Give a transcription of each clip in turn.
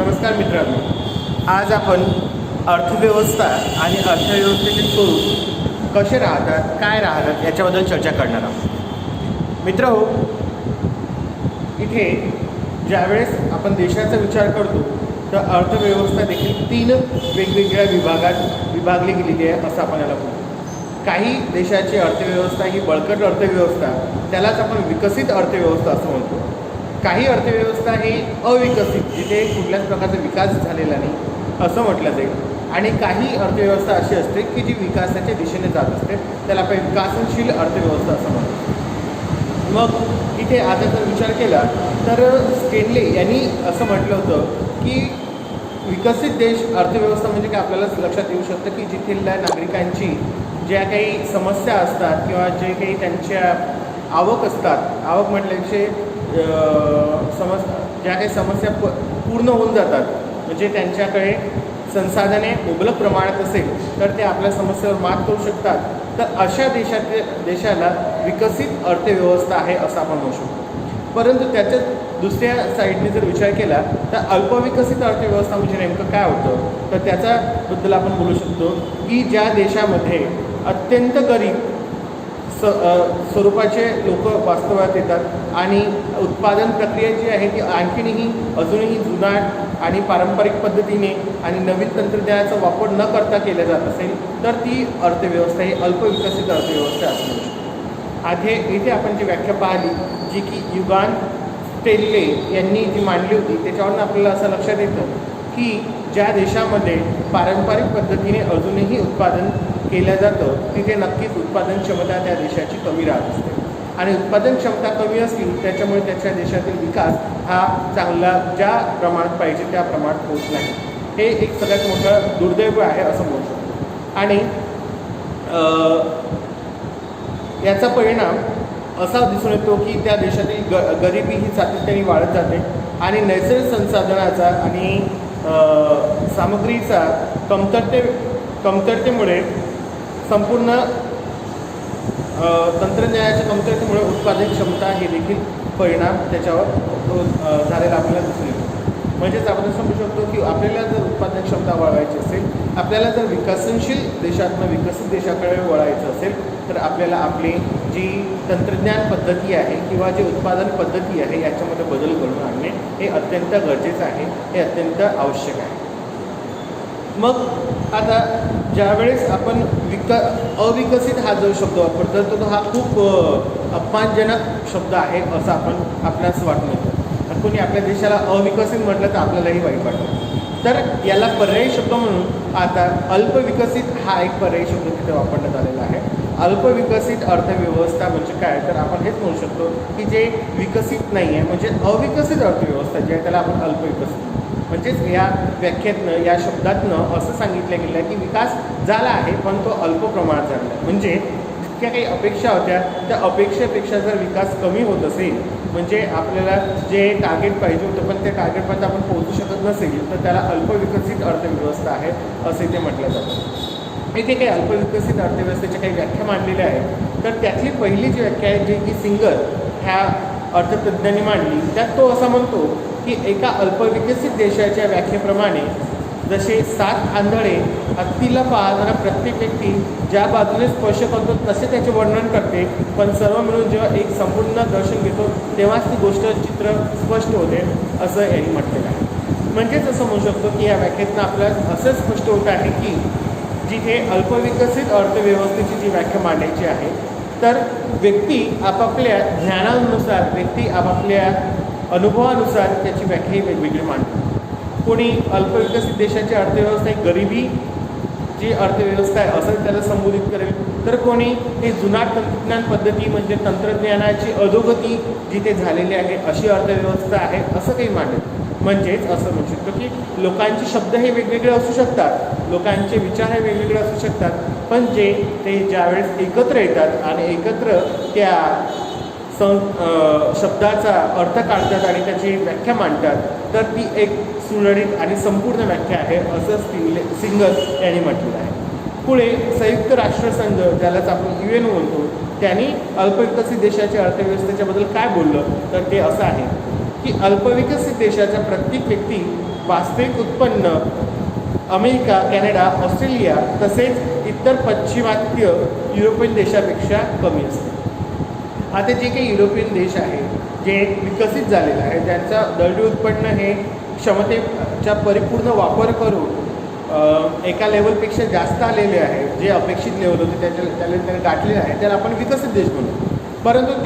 नमस्कार मित्रांनो, आज आपण अर्थव्यवस्था आणि अर्थव्यवस्थेचे स्वरूप कसे राहतात, काय राहतात याच्याबद्दल चर्चा करणार आहोत. मित्रहो, इथे ज्यावेळेस आपण देशाचा विचार करतो तर अर्थव्यवस्था देखील 3 वेगवेगळ्या विभागात विभागली गेलेली आहे असं आपण याला बोलतो. काही देशाची अर्थव्यवस्था ही बळकट अर्थव्यवस्था, त्यालाच आपण विकसित अर्थव्यवस्था असं म्हणतो. काही अर्थव्यवस्था ही अविकसित, जिथे कुठल्याच प्रकारचा विकास झालेला नाही असं म्हटलं जाईल. आणि काही अर्थव्यवस्था अशी असते की जी विकासाच्या दिशेने जात असते, त्याला आपण विकसनशील अर्थव्यवस्था असं म्हणतो. मग इथे आता जर विचार केला तर स्टेनले यांनी असं म्हटलं होतं की विकसित देश अर्थव्यवस्था म्हणजे काय आपल्याला लक्षात येऊ शकतं की जिथल्या नागरिकांची ज्या काही समस्या असतात किंवा जे काही त्यांच्या आवक असतात, आवक म्हटल्याचे ज्या काही समस्या पूर्ण होऊन जातात, म्हणजे त्यांच्याकडे संसाधने मुबलक प्रमाणात असेल तर ते आपल्या समस्येवर मात करू शकतात, तर अशा देशाला विकसित अर्थव्यवस्था आहे असं आपण म्हणू शकतो. परंतु त्याच्यात दुसऱ्या साईडने जर विचार केला तर अल्पविकसित अर्थव्यवस्था म्हणजे नेमकं काय होतं, तर त्याच्याबद्दल आपण बोलू शकतो की ज्या देशामध्ये अत्यंत गरीब स्वरूपाचे लोक वास्तव्यात येतात आणि उत्पादन प्रक्रिया जी आहे ती आणखीनही अजूनही जुनाट आणि पारंपरिक पद्धतीने आणि नवीन तंत्रज्ञानाचा वापर न करता केला जात असेल तर ती अर्थव्यवस्था ही अल्पविकसित अर्थव्यवस्था असू शकते. इथे आपण जी व्याख्या पाहिली, जी की युगान स्टेनले यांनी जी मांडली होती, त्याच्यावरून आपल्याला असं लक्षात येतं की ज्या देशामध्ये पारंपरिक पद्धतीने अजूनही उत्पादन केलं जातं तिथे नक्कीच उत्पादन क्षमता त्या देशाची कमी राहत असते. आणि उत्पादन क्षमता कमी असली त्याच्यामुळे त्याच्या देशातील विकास हा चांगला ज्या प्रमाणात पाहिजे त्या प्रमाणात होत नाही. हे एक सगळ्यात मोठं दुर्दैव आहे असं म्हणू शकतो. आणि याचा परिणाम असा दिसून येतो की त्या देशातील गरिबी ही सातत्याने वाढत जाते आणि नैसर्गिक संसाधनाचा आणि सामग्रीचा कमतरतेमुळे संपूर्ण तंत्रज्ञानाच्या कमतरतेमुळे उत्पादन क्षमता हे देखील परिणाम त्याच्यावर झालेला आपल्याला दिसून येतो. म्हणजेच आपण समजू शकतो की आपल्याला जर उत्पादन क्षमता वाढवायची असेल, आपल्याला जर विकसनशील देशातनं विकसित देशाकडे वळायचं असेल तर आपल्याला आपली जी तंत्रज्ञान पद्धती आहे किंवा जी उत्पादन पद्धती आहे याच्यामध्ये बदल घडवून आणणे हे अत्यंत गरजेचं आहे, हे अत्यंत आवश्यक आहे. मग आता ज्यावेळेस आपण अविकसित हा जो शब्द वापरतो तो हा खूप अपमानजनक शब्द आहे असं आपल्यास वाटून येतं. कोणी आपल्या देशाला अविकसित म्हटलं तर आपल्यालाही वाईट वाटतं. तर याला पर्यायी शब्द म्हणून आता अल्पविकसित हा एक पर्यायी शब्द तिथे वापरण्यात आलेला आहे. अल्पविकसित अर्थव्यवस्था म्हणजे काय, तर आपण हेच म्हणू शकतो की जे विकसित नाही आहे, म्हणजे अविकसित अर्थव्यवस्था जी आहे त्याला आपण अल्पविकसित. म्हणजेच या व्याख्येतनं, या शब्दातनं असं सांगितलं गेलं की विकास झाला आहे पण तो अल्प प्रमाणात झाला आहे. म्हणजे जितक्या काही अपेक्षा होत्या त्या अपेक्षेपेक्षा जर विकास कमी होत असेल, म्हणजे आपल्याला जे टार्गेट पाहिजे होतं पण त्या टार्गेटपर्यंत आपण पोहोचू शकत नसेल तर त्याला अल्पविकसित अर्थव्यवस्था आहे असे ते म्हटलं जातं. इथे काही अल्पविकसित अर्थव्यवस्थेच्या काही व्याख्या मांडलेल्या आहेत. तर त्यातली पहिली जी व्याख्या आहे जी की सिंगर ह्या अर्थतज्ज्ञांनी मांडली, त्यात तो असा म्हणतो की एका अल्पविकसित देशाच्या व्याख्येप्रमाणे जसे 7 आंधळे हत्तीला पाहणारा प्रत्येक व्यक्ती ज्या बाजूने स्पर्श करतो तसे त्याचे वर्णन करते, पण सर्व मिळून जेव्हा एक संपूर्ण दर्शन घेतो तेव्हाच ती गोष्ट चित्र स्पष्ट होते असं यांनी म्हटलेलं आहे. म्हणजेच असं म्हणू शकतो की या व्याख्येतनं आपल्याला असं स्पष्ट होत आहे की जिथे अल्पविकसित अर्थव्यवस्थेची जी व्याख्या मांडायची आहे तर व्यक्ती आपापल्या ज्ञानानुसार, व्यक्ती आपापल्या अनुभवानुसार त्याची व्याख्या ही वेगवेगळी मांडतो. कोणी अल्पविकसित देशाची अर्थव्यवस्था ही गरिबी जी अर्थव्यवस्था आहे असं त्याला संबोधित करेल, तर कोणी हे जुनाट तंत्रज्ञान पद्धती म्हणजे तंत्रज्ञानाची अधोगती जिथे झालेली आहे अशी अर्थव्यवस्था आहे असं काही मांडेल. म्हणजेच असं म्हणू शकतो की लोकांचे शब्द हे वेगवेगळे असू शकतात, लोकांचे विचार हे वेगवेगळे असू शकतात, पण जे ते ज्यावेळेस एकत्र येतात आणि एकत्र त्या शब्दाचा अर्थ काढतात आणि त्याची व्याख्या मांडतात तर ती एक सुरळीत आणि संपूर्ण व्याख्या आहे असं सिंगर यांनी म्हटलेलं आहे. पुढे संयुक्त राष्ट्रसंघ, ज्यालाच आपण UN म्हणतो, त्यांनी अल्पविकसित देशाच्या अर्थव्यवस्थेच्याबद्दल काय बोललं तर ते असं आहे की अल्पविकसित देशाच्या प्रत्येक व्यक्ती वास्तविक उत्पन्न अमेरिका, कॅनडा, ऑस्ट्रेलिया तसेच इतर पाश्चिमात्य युरोपियन देशापेक्षा कमी असते. आता जे काही युरोपियन देश आहे, जे विकसित झालेलं आहे, ज्यांचा दरडोई उत्पन्न हे क्षमतेचा परिपूर्ण वापर करून एका लेवलपेक्षा जास्त आलेले आहे, जे अपेक्षित लेवल होते त्याने गाठलेले आहे, त्याला आपण विकसित देश म्हणतो. परंतु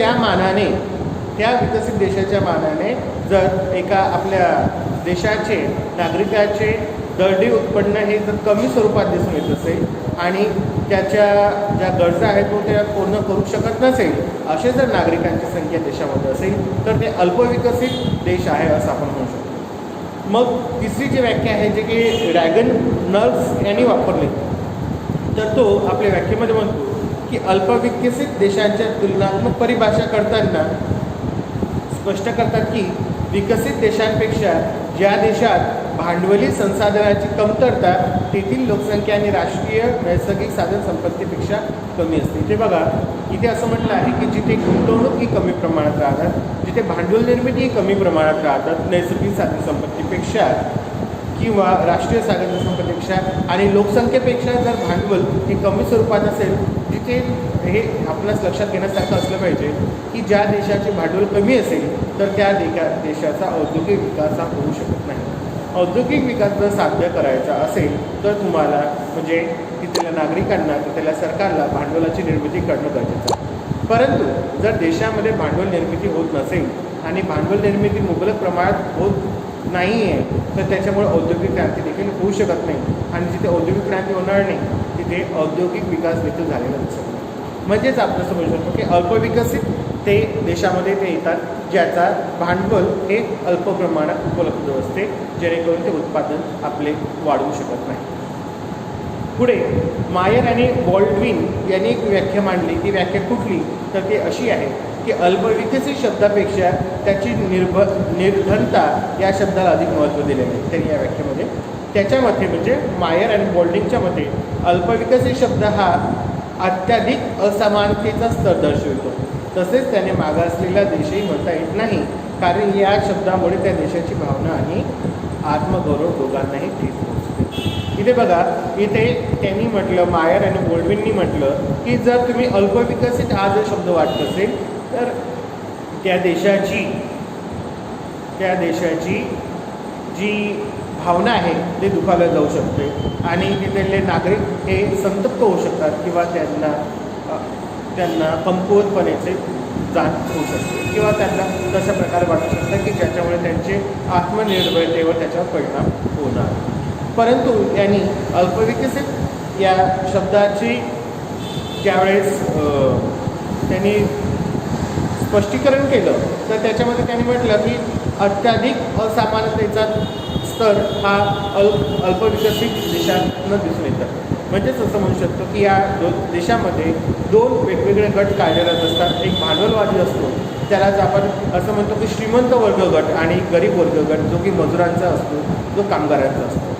त्या विकसित देशाच्या मानाने जर एका आपल्या देशाचे नागरिकाचे दरडोई उत्पन्न हे जर कमी स्वरूपात दिसून येत असेल आणि त्याच्या ज्या गरजा आहेत तो त्या पूर्ण करू शकत नसेल, असे जर नागरिकांची संख्या देशामध्ये असेल तर ते अल्पविकसित देश आहे असं आपण म्हणू शकतो. मग तिसरी जी व्याख्या आहे जे की ड्रॅगन नर्स यांनी वापरली, तर तो आपल्या व्याख्येमध्ये म्हणतो की अल्पविकसित देशांच्या तुलनात्मक परिभाषा करताना स्पष्ट करतात की विकसित देशांपेक्षा ज्या देशात भांडवली संसाधनाची कमतरता तेथील लोकसंख्या आणि राष्ट्रीय नैसर्गिक साधन संपत्तीपेक्षा कमी असते. इथे बघा, इथे असं म्हटलं आहे की जिथे गुंतवणूक ही कमी प्रमाणात राहतात, जिथे भांडवल निर्मिती ही कमी प्रमाणात राहतात नैसर्गिक साधन संपत्तीपेक्षा किंवा राष्ट्रीय साधन संपत्तीपेक्षा आणि लोकसंख्येपेक्षा जर भांडवल हे कमी स्वरूपात असेल, जिथे हे आपणास लक्षात घेण्यासारखं असलं पाहिजे की ज्या देशाचे भांडवल कमी असेल तर त्या देशाचा औद्योगिक विकास हा होऊ शकत नाही. औद्योगिक विकास जर साध्य करायचा असेल तर तुम्हाला म्हणजे तिथल्या नागरिकांना, तिथल्या सरकारला भांडवलाची निर्मिती करणं गरजेचं आहे. परंतु जर देशामध्ये भांडवल निर्मिती होत नसेल आणि भांडवल निर्मिती मुबलक प्रमाणात होत नाही आहे तर त्याच्यामुळे औद्योगिक क्रांती देखील होऊ शकत नाही आणि जिथे औद्योगिक क्रांती होणार नाही तिथे औद्योगिक विकास देखील झालेला दिसत नाही. म्हणजेच आपण समजू शकतो की अल्पविकसित ते देशामध्ये ते येतात ज्याचा भांडवल हे अल्प प्रमाणात उपलब्ध असते, जेणेकरून ते उत्पादन आपले वाढवू शकत नाही. पुढे मायर आणि बॉल्डविन यांनी एक व्याख्या मांडली. ती व्याख्या कुठली तर ती अशी आहे की अल्पविकसित शब्दापेक्षा त्याची निर्धनता या शब्दाला अधिक महत्त्व दिलेले आहे त्यांनी या व्याख्येमध्ये. त्याच्या मते म्हणजे मायर आणि बॉल्डिंगच्या मते अल्पविकसित शब्द हा अत्याधिक असमानतेचा स्तर दर्शवितो. तसेच त्याने मागासलेला देशही म्हणता येत नाही, कारण या शब्दामुळे त्या देशाची भावना आणि आत्मगौरव दोघांनाही ठेच पोहोचते. इथे बघा, इथे त्यांनी म्हटलं, मायर आणि बोल्डविननी म्हटलं की जर तुम्ही अल्पविकसित हा जर शब्द वाटत असेल तर त्या देशाची जी भावना आहे ते दुखावल्या जाऊ शकते आणि तिथले नागरिक हे संतप्त होऊ शकतात किंवा त्यांना कमकुवतपणेचे जाण होऊ शकते किंवा त्यांना तशा प्रकारे वाटू शकतं की ज्याच्यामुळे त्यांचे आत्मनिर्भरतेवर त्याच्यावर परिणाम होणार. परंतु यांनी अल्पविकसित या शब्दाची ज्यावेळेस त्यांनी स्पष्टीकरण केलं तर त्याच्यामध्ये त्यांनी म्हटलं की अत्याधिक असमानतेचा स्तर हा अल्पविकसित देशांना दिसून येतात. म्हणजेच असं म्हणू शकतो की या देशामध्ये दोन वेगवेगळे गट कार्यरत असतात. एक भांडवलवादी असतो, त्यालाच आपण असं म्हणतो की श्रीमंत वर्ग गट, आणि गरीब वर्ग गट जो की मजुरांचा असतो, जो कामगारांचा असतो.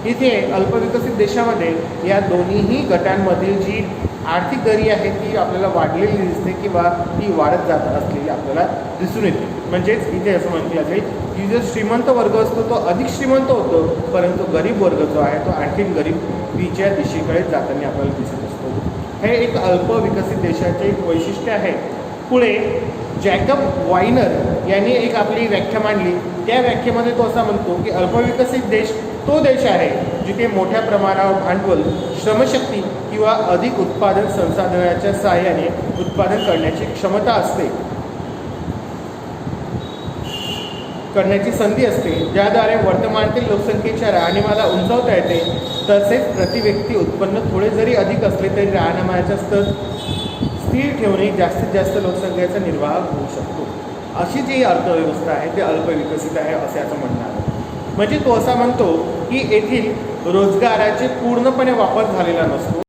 इथे अल्पविकसित देशामध्ये या दोन्हीही गटांमधील जी आर्थिक दरी आहे ती आपल्याला वाढलेली दिसते किंवा ती वाढत जात असलेली आपल्याला दिसून येते. म्हणजेच इथे असं म्हटलं जाईल की जो श्रीमंत वर्ग असतो तो अधिक श्रीमंत होतो, परंतु गरीब वर्ग जो आहे तो आणखीन गरिबीच्या दिशेकडे जाताना आपल्याला दिसत असतो. हे एक अल्पविकसित देशाचे एक वैशिष्ट्य आहे. पुढे जॅकब वायनर यांनी एक आपली व्याख्या मांडली. त्या व्याख्येमध्ये तो असा म्हणतो की अल्पविकसित देश तो देश आहे जिथे मोठ्या प्रमाणावर भांडवल, श्रमशक्ती किंवा अधिक उत्पादन संसाधनाच्या सहाय्याने उत्पादन करण्याची संधी असते, ज्याद्वारे वर्तमानातील लोकसंख्येच्या राहणीमानाला उंचावता येते. तसेच प्रतिव्यक्ती उत्पन्न थोडे जरी अधिक असले तरी राहणीमानाचा स्तर स्थिर ठेवणे जास्तीत जास्त लोकसंख्येचा निर्वाह होऊ शकतो. अशी जी अर्थव्यवस्था आहे ती अल्पविकसित आहे असे असं म्हणणार. म्हणजे तो असा म्हणतो की येथील रोजगाराचे पूर्णपणे वापर झालेला नसतो.